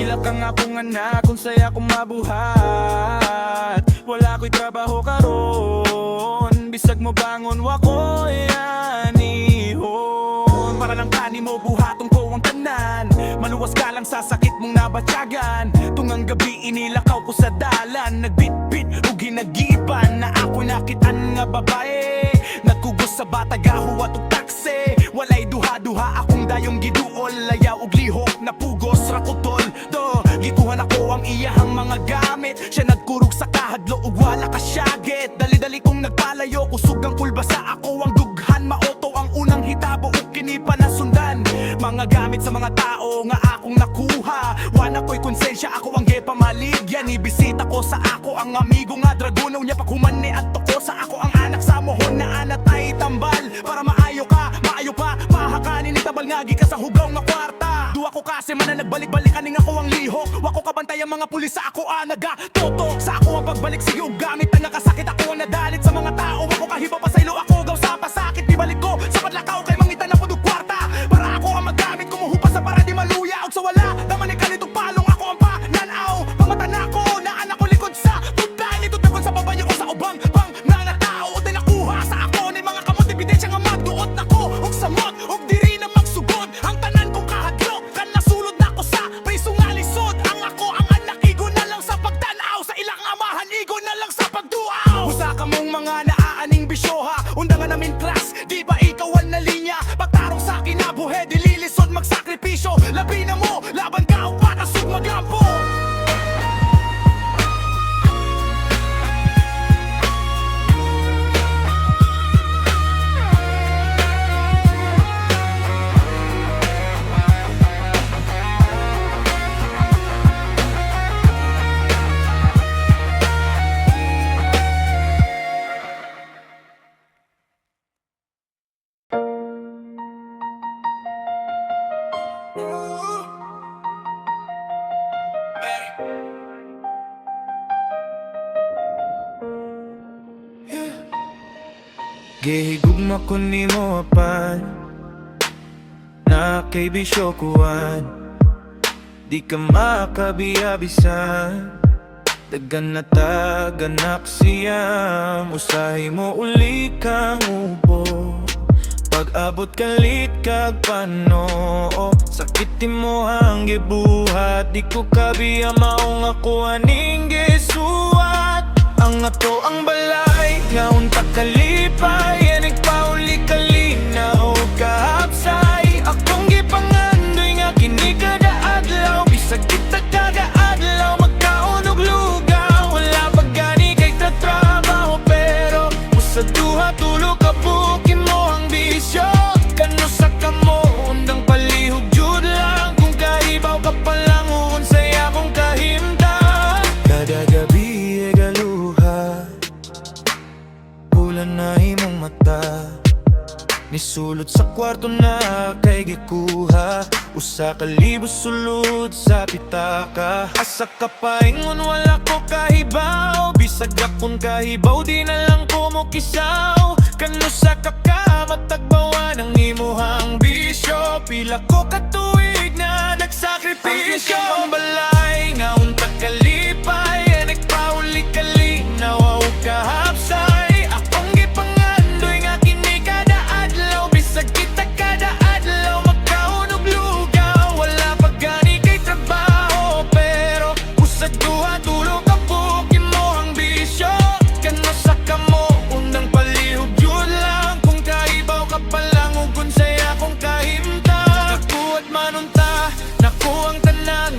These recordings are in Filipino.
Pila kang akong anak, kung saya kong mabuhat. Wala ko'y trabaho karon, bisag mo bangon wako yanihon. Para lang kani mo buhaton ko ang tanan, maluwas ka lang sa sakit mong nabatyagan. Tungang gabi inilakaw ko sa dalan, nagbitbit o ginagiban na ako'y nakitan nga babae. Nagkugos sa batagaho at taksi, walay duha-duha akong dayong giduol. Layaw og lihok na pugos rakutol do, gikuhan ako ang iyahang mga gamit. Siya nagkurog sa kahadlo ug wala ka syagit. Dali-dali kong nagpalayo, kusog ang kulbasa. Ako ang dughan, maoto ang unang hitabo ug kini pa nasundan. Mga gamit sa mga tao nga akong nakuha, wala ko'y konsensya, ako ang gepamaligyan. Ibisita ko sa ako ang amigo nga dragonaw niya paghuman ni at ko sa ako ang anak sa mohon na anak ay tambal. Para maayo ka, maayo pa, mahakanin ni tabal ngagi ka sa hugaw nga kwarta. Duwa ko kasi man na nagbalik-balik kaning ako ang lihok. Wako kabantay ang mga pulis sa ako anaga toto. Sa ako ang pagbalik sige ug gamit ang nakasakit. Ako ang nadalit sa mga tao, ako kahiba pa sa ilo. Ako gaw sa pasakit, di balik ko sa padlakaw kay mangita na pudug kwarta. Para ako ang magamit, kumuhupa sa para di maluya. Og sa wala, naman ikalit og palong ako ang pananaw. Pamata na ko, naan ako likod sa tutay. Nito takon sa babayo ko sa ubang pang nanatao. O nakuha sa ako ni mga kamot, ebidensya nga magduot na ko og samot, og diri na magsugod. Ang tanan kong kahadlok, kan nasulod na ko sa priso nga lisod. Ang ako ang anak, igo na lang sa pagtanaw. Sa ilang amahan, igo na lang sa pagduaw. Usa ka mong mga naaaning bisyoha, undangan namin class, di ba ikaw ang nalinya? Pagtarong sa kinabuhe, dililisod magsakripisyo. Labi na mo, laban ka o patasog magampo. Gihigugma ko ni mo apan na kay bisyo kuwan. Di ka makabiyabisan, dagan na taganak siyam. Usahay mo uli kang ubo, pag-abot kalit kag panoo. Sakitin mo ang gibuhat, di ko kabiya maong ako aning gisuwat. Ang ato ang balay, nga unta kalipay, yan nagpauli kalinaw kahapsay. Akong gipangandoy nga kini kada adlaw, bisag kita kada adlaw magkaon og lugaw. Wala pag gani kay tatrabaho, pero usa duha tulo ka bukin mo ang bisyo. Kano sa kamo, undang palihog jud lang. Kung kahibaw ka pa lang, uunsay akong kahimta. Kada gabi na imong mata, nisulod sa kwarto na kay gikuha. Usa ka libo sulod sa pitaka. Asa ka paingon wala ko kahibaw, bisag akong kahibaw di na lang ko mo kisaw. Kano sa kakamatagbawan ang imuhang bisyo, pila ko katuig na nagsakripisyo. Ang balay nga unta kalipay, nagpauli kalinaw o kahapsay.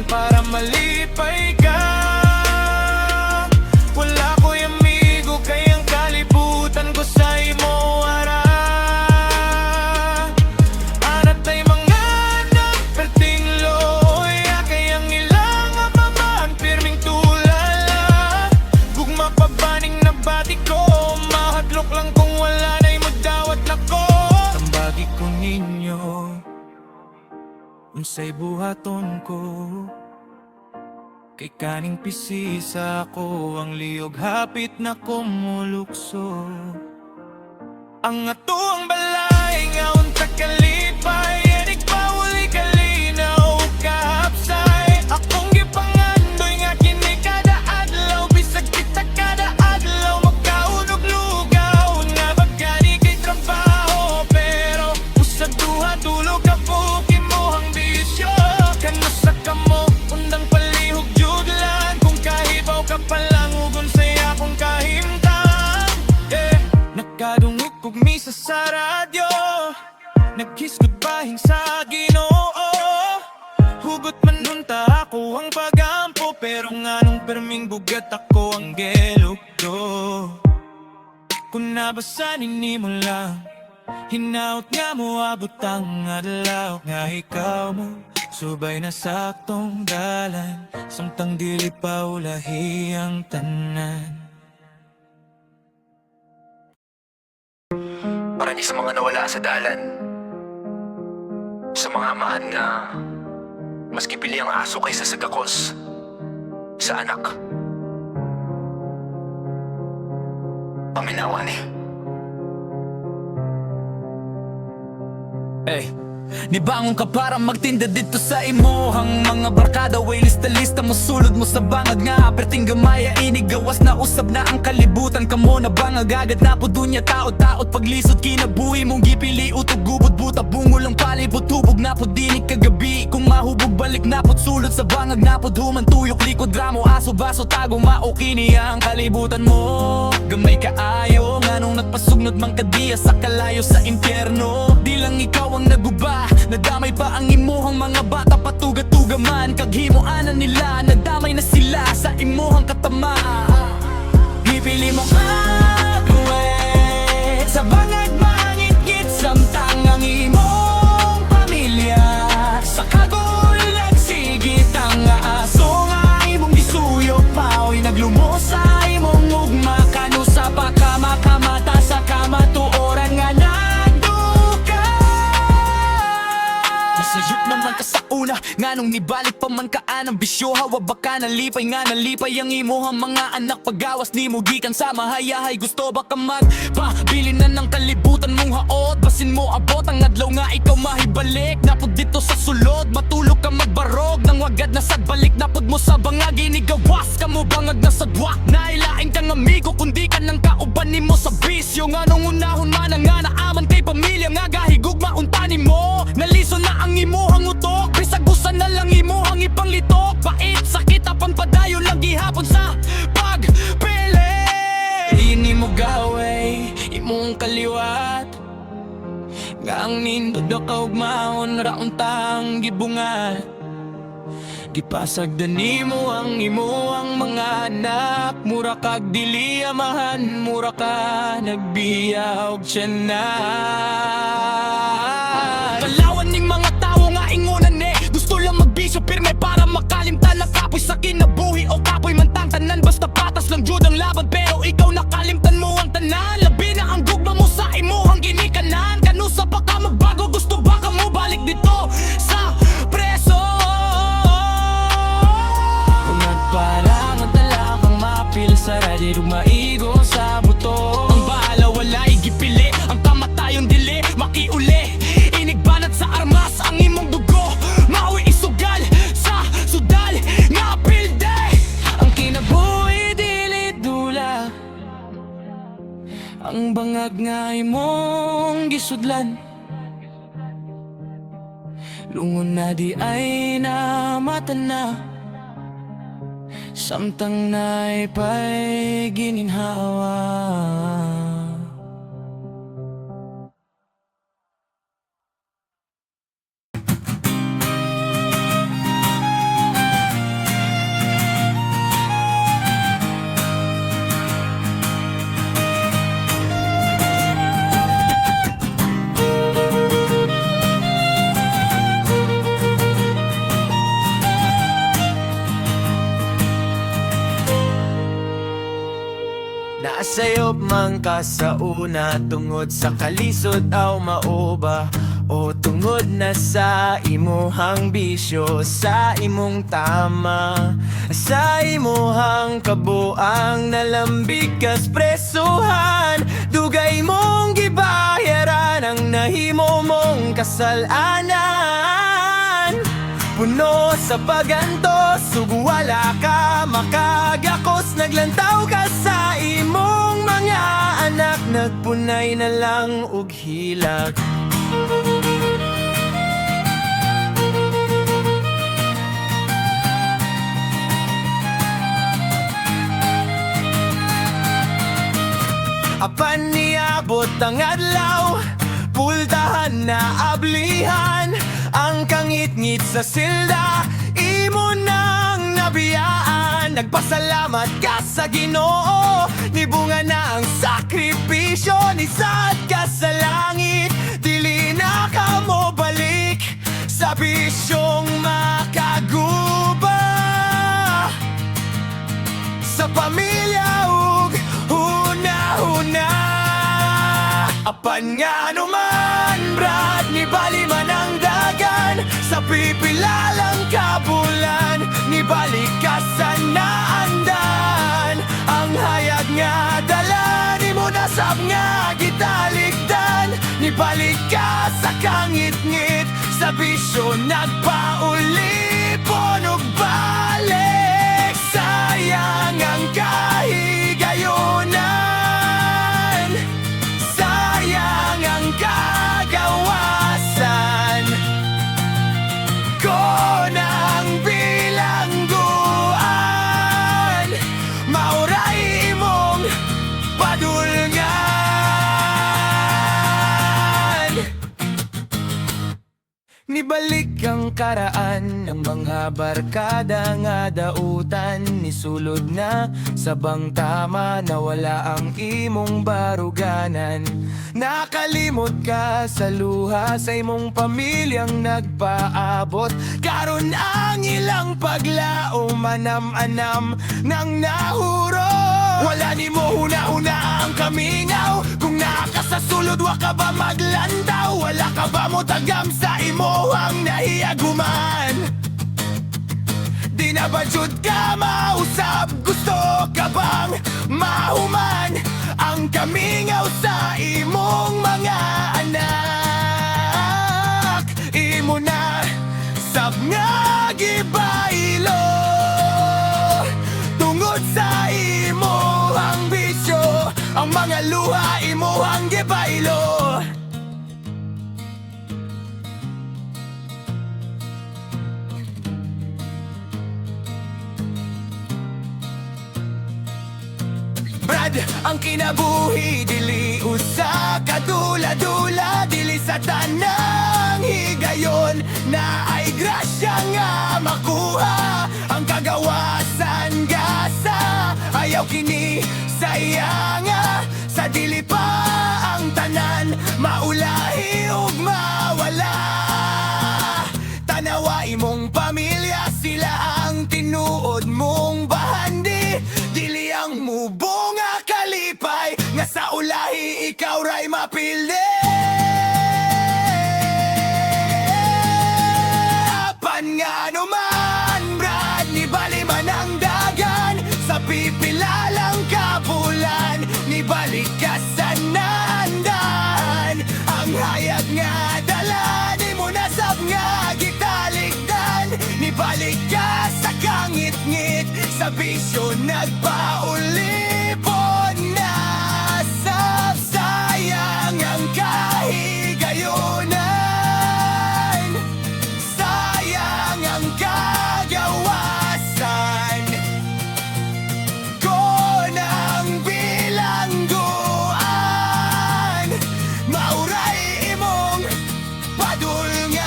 Para malipay ka, wala ko'y amigo, kayang kalibutan ko sa imo ara. Anat ay mga nagperting loya, kayang ilang amaman pirming tulala. Gugma pa baning nabati ko, mahadlok lang kung wala na'y magdawat na ko. Tambagi ko ninyo, unsay buhaton ko, kay kaning pisi sa ako ang liyog hapit na kumulukso. Ang ato ang balay nga unta kalipay, yanig pauli kalinaw kahapsay. Akong sa radyo, nag-kiss goodbye sa Ginoo. Hugot man nunta ako ang pagampo, pero nga nung perming bugat ako ang gelugdo. Kung nabasanin ni mo lang, hinaut nga mo abot ang adlaw. Nga ikaw mo, subay na saktong dalan, samtang dili pa ulahi ang tanan. Para ni sa mga nawala sa dalan, sa mga amahan nga mas kipili ang aso kaysa sa gakos sa anak. Paminawa ni. Nibangon ka para magtinda dito sa imuhang mga barkada. Way lista-lista mo, sulod mo sa bangag nga aperting gamaya, inigawas na usab na ang kalibutan. Kamo na bangag agad na po dunya taot-taot. Paglisod kinabuhi mong gipili utog gubod buta bungol ang palibot. Hubog na po dinig kagabi, kung mahubog balik na po't sulod sa bangag na po human tuyok likod ramo aso baso tago maukini ang kalibutan mo. Gamay kaayo nga nung nagpasugnod mang kadiya sa kalayo sa impyerno. Di lang ikaw ang naguba, nadamay pa ang imuhang mga bata patuga-tuga man. Kaghimuanan nila, nadamay na sila sa imuhang katama. Gipili mo agwet sa bangag mangit-git, samtang ang imong pamilya sa kagul nagsigit ang aso nga imong gisuyo paoy naglumo sa imong ugma. Kano sa pagkamakamata sa kamatuoran nga nagduka. Nasayot naman ka sa una, nga nung nibalik pa man kaan ang bisyo. Hawa baka nalipay nga nalipay ang imuhang mga anak. Pagawas ni mo gikan sa mahayahay, gusto ba ka magpabili na ng kalibutan mong haot? Basin mo abot ang adlaw nga ikaw mahibalik. Napod dito sa sulod, matulog ka magbarog nang wagad na sadbalik. Napod mo sa bangag, inigawas ka mo bangag na sadwak. Nailaing kang amigo kundi ka ng kauban ni mo sa bisyo. Nga nung unahon man nga naaman kay pamilya, nga gahigug mauntani mo. Naliso na ang imuhang utok, bisagusan na lang imuhang ipanglitok. Bait, sakit, apang padayo lang gihapon sa pagpili. Ini mo gaway, imong kaliwat, nga ang nindod ka ugmaon rauntang gibungat. Gipasagdan nimo ang imuhang mga anak, mura kag dili amahan, mura ka nagbiya og tiyanan. Kalawan ning mga tao nga ingunan gusto lang magbisyo pirme para makalimtan ang kapoy sa kinabuhi o kapoy man tang tanan. Basta patas lang jud ang laban, pero ikaw nakalimtan mo ang tanan. Labi na ang gugma mo sa imuhang ginikanan. Kano sa baka magbago, gusto ba ka mo balik dito sa preso? Kung nagparang ang talakang mapil sa radyo maigo sa buto. Ang bahala wala igipili, ang kamatayon dili makiuli. Inigbanat sa armas ang imong dugo, maui isugal sa sudal nga pilde. Ang kinabuhi dili dula, ang bangag nga imong gisudlan. Lungon na di ay namata na, samtang naipay gininhawa. Naasayop man ka sa una, tungod sa kalisod aw mauba, o tungod na sa imuhang bisyo, sa imong tama, sa imuhang kabuang nalambig kas presuhan. Dugay mong gibayaran ang nahimo mong kasalanan. Puno sa pagantos, ug wala ka makagakos. Naglantaw ka sa imong mga anak, nagpunay na lang og hilag. Apan niabot ang adlaw, pultahan na ablihan. Ang kangit-ngit sa silda, imo nang nabiyaan. Nagpasalamat ka sa Ginoo, nibunga na ang sakripisyo. Nisad ka sa langit, dili na ka mo balik sa bisyong makaguba. Sa pamilya ug huna-huna, apan nga anuman, brad, ni bali man ang dagan. Sa pipila lang kabulan, ni balik ka sa naandan. Ang hayag nga dala, ni mo nasab nga gitalikdan. Ni balik ka sa kangit-ngit, sa bisyo nagpaulipon ug balik. Sayang ang kahigayunan, sayang ang kagawasan ko ng bilangguan. Mauray imong padulngan. Nibalik ang karaan ng mga barkada nga dautan. Nisulod na sa bangtama na wala ang imong baruganan. Nakalimot ka sa luha sa imong pamilyang nagpaabot. Karon ang ilang paglao manam-anam ng nahuro. Wala ni mo huna-huna ang kamingaw. Kung nakasasulod wa ka ba maglantaw? Wala ka ba mo tagam sa imo ang nahiyaguman? Di na ba jud ka mausap? Gusto ka bang mahuman ang kamingaw sa imong mga anak? Imo na sab nga gibaylo tungod sa imo ang bisyo. Ang mga luha imo ang gibaylo. Brad, ang kinabuhi dili usa kadula-dula. Dili sa tanang higayon na ay grasya nga makuha. Ang kagawasan gasa, ayaw kini sayanga. Sa dili pa ang tanan, maulahi ug mawala. Tanawa imong pamilya, sila ang tinuod mong bahandi. Dili ang mubo nga kalipay, nga sa ulahi ikaw ray mapildi. Apan nga anuman, brad, ni bali man ang dagan. Sa pipila lang kabulan, ni balik ka sa naandan. Ang hayag nga dala, ni mo nasab nga gitalikdan. Ni balik ka sa kangit-ngit, sa bisyo nagpaulipon na. Sayang ang kahigayunan, sayang ang kagawasan ko ng bilangguan. Mauray imong padulngan.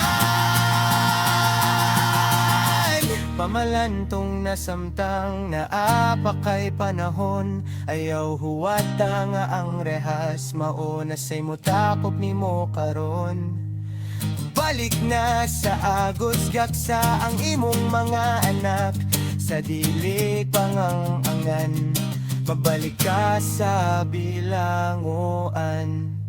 Pamalantong nasamtang naapakay panahon. Ayaw huwata nga ang rehas, mauna say mutakop ni mo karon. Balik na sa agos gaksa ang imong mga anak. Sa dili pangangan, mabalik ka sa bilanguan.